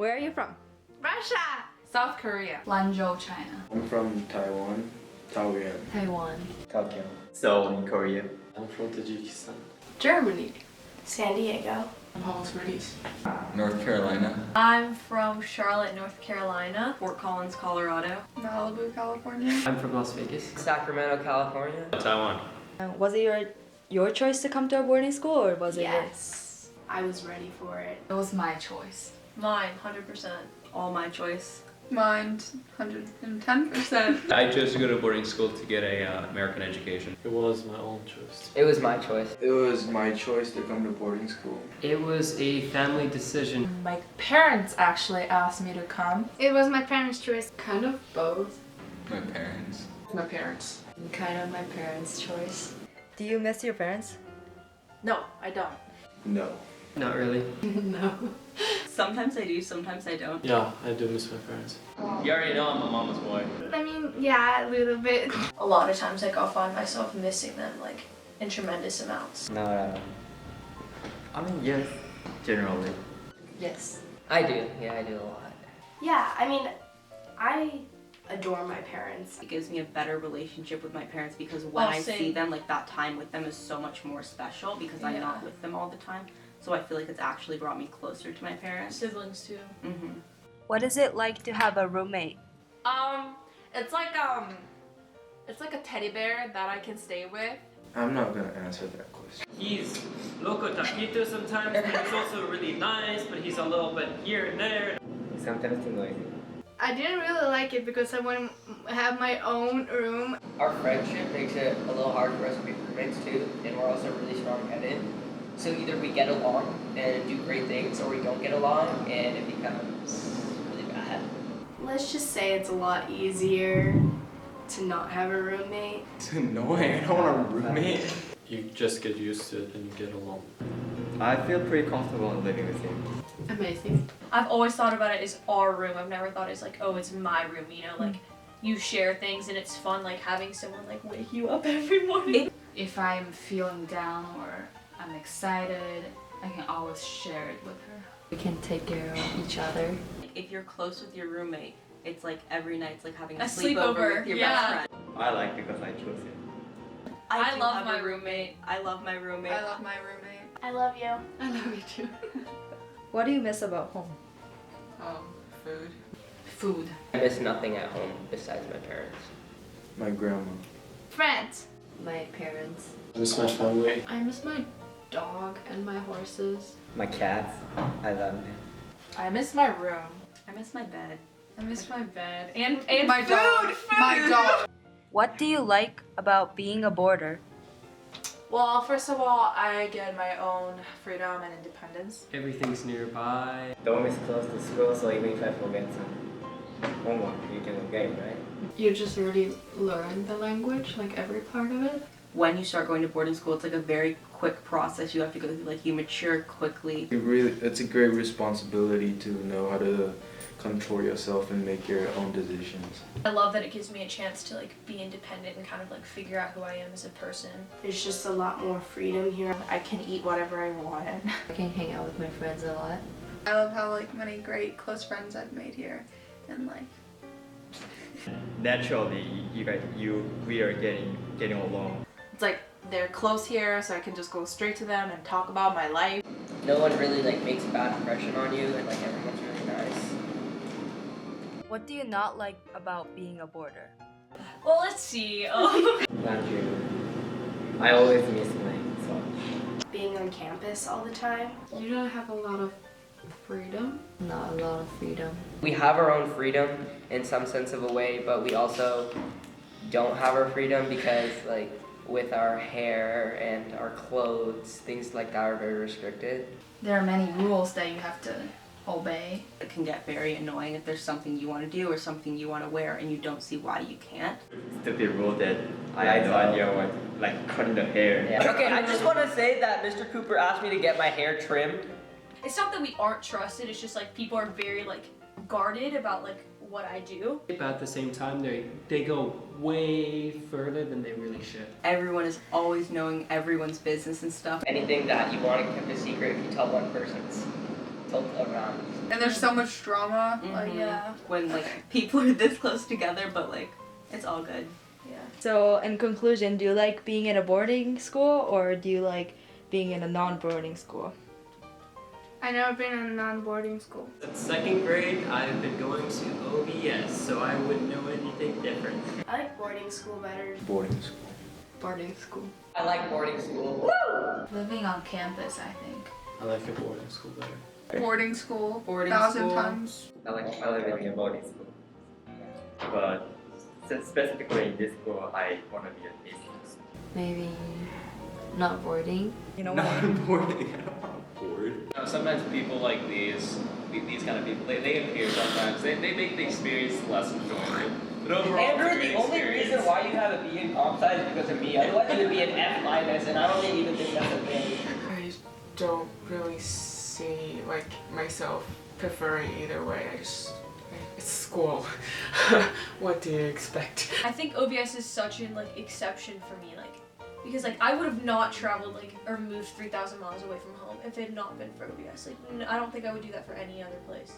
Where are you from? Russia! South Korea. Lanzhou, China. I'm from Taiwan, Taoyuan. Taiwan. Tokyo. Seoul in Korea. I'm from Tajikistan. Germany. San Diego. Palos Verdes. North Carolina. I'm from Charlotte, North Carolina. Fort Collins, Colorado. Malibu, California. I'm from Las Vegas. Sacramento, California. Taiwan. Was it your choice to come to a boarding school, or was it Yes. I was ready for it. It was my choice. Mine, 100%. All my choice. Mine, 110%. I chose to go to boarding school to get a American education. It was my own choice. It was my choice. It was my choice to come to boarding school. It was a family decision. My parents actually asked me to come. It was my parents' choice. Kind of both. My parents. My parents. Kind of my parents' choice. Do you miss your parents? No, I don't. No. Not really. No. Sometimes I do, sometimes I don't. Yeah, I do miss my parents. You already know I'm a mama's boy. I mean, yeah, a little bit. A lot of times, like, I'll find myself missing them, like, in tremendous amounts. No. I mean, yes, generally. Yes. I do. Yeah, I do a lot. Yeah, I mean, I adore my parents. It gives me a better relationship with my parents because when I see them, like that time with them is so much more special because I'm not with them all the time. So I feel like it's actually brought me closer to my parents. Siblings too. Mm-hmm. What is it like to have a roommate? It's like a teddy bear that I can stay with. I'm not gonna answer that question. He's loco taquito sometimes, but he's also really nice, but he's a little bit here and there. Sometimes too noisy. I didn't really like it because I want to have my own room. Our friendship makes it a little hard for us to be roommates too, and we're also really strong-headed. So either we get along and do great things, or we don't get along and it becomes really bad. Let's just say it's a lot easier to not have a roommate. It's annoying. I don't want a roommate. You just get used to it and you get along. I feel pretty comfortable in living with him. Amazing. I've always thought about it as our room. I've never thought it's like, oh, it's my room, you know, like you share things and it's fun, like having someone like wake you up every morning. If I'm feeling down or I'm excited, I can always share it with her. We can take care of each other. If you're close with your roommate, it's like every night it's like having a sleepover, with your yeah. best friend. I like because I chose him. I do love have my a roommate. I love my roommate. I love my roommate. I love you. I love you too. What do you miss about home? Food. Food. I miss nothing at home besides my parents. My grandma. Friends. My parents. I miss my family. I miss my dog and my horses. My cats. I love them. I miss my room. I miss my bed. I miss my bed. And my dog. My dog. What do you like about being a boarder? Well, first of all, I get my own freedom and independence. Everything's nearby. The home is close to school, so even if I forget some homework, you can get it, right? You just really learn the language, like every part of it. When you start going to boarding school, it's like a very quick process you have to go through. Like you mature quickly. It's a great responsibility to know how to control yourself and make your own decisions. I love that it gives me a chance to like be independent and kind of like figure out who I am as a person. There's just a lot more freedom here. I can eat whatever I want. I can hang out with my friends a lot. I love how like many great close friends I've made here, and like Naturally, we are getting along. it's like they're close here, so I can just go straight to them and talk about my life. No one really like makes a bad impression on you, and like everyone's really nice. What do you not like about being a boarder? Well, let's see. Laundry. I always miss my son. Being on campus all the time. You don't have a lot of freedom. Not a lot of freedom. We have our own freedom in some sense of a way, but we also don't have our freedom because like with our hair and our clothes, things like that are very restricted. There are many rules that you have to obey. It can get very annoying if there's something you want to do or something you want to wear and you don't see why you can't. Stupid rule that I had no idea what, like cutting the hair. Yeah. Okay, I just want to say that Mr. Cooper asked me to get my hair trimmed. It's not that we aren't trusted, it's just like people are very like guarded about like what I do. But at the same time, they go way further than they really should. Everyone is always knowing everyone's business and stuff. Anything that you want to keep a secret, if you tell one person, tilt around. And there's so much drama. Yeah. When like people are this close together, but like it's all good. Yeah. So, in conclusion, do you like being in a boarding school or do you like being in a non-boarding school? I never been in a non-boarding school. At 2nd grade, I've been going to OVS, so I wouldn't know anything different. I like boarding school better. Boarding school. Boarding school. I like boarding school. Living on campus, I think. I like a boarding school better. Boarding school. Boarding 1,000 school. times. I like living in boarding school. But specifically in this school, I want to be a teacher. Maybe not boarding. You know Not what? boarding. Bored. Sometimes people like these kind of people, they appear sometimes. They make the experience less enjoyable. But overall, Andrew, it's a the great only experience. reason why you have a B in comp sci is because of me. Otherwise, it would be an F minus, and I don't even think that's a thing. I don't really see like myself preferring either way. It's school. What do you expect? I think OVS is such an like exception for me, like because like I would have not traveled like or moved 3,000 miles away from home if it had not been for OVS. Like I don't think I would do that for any other place.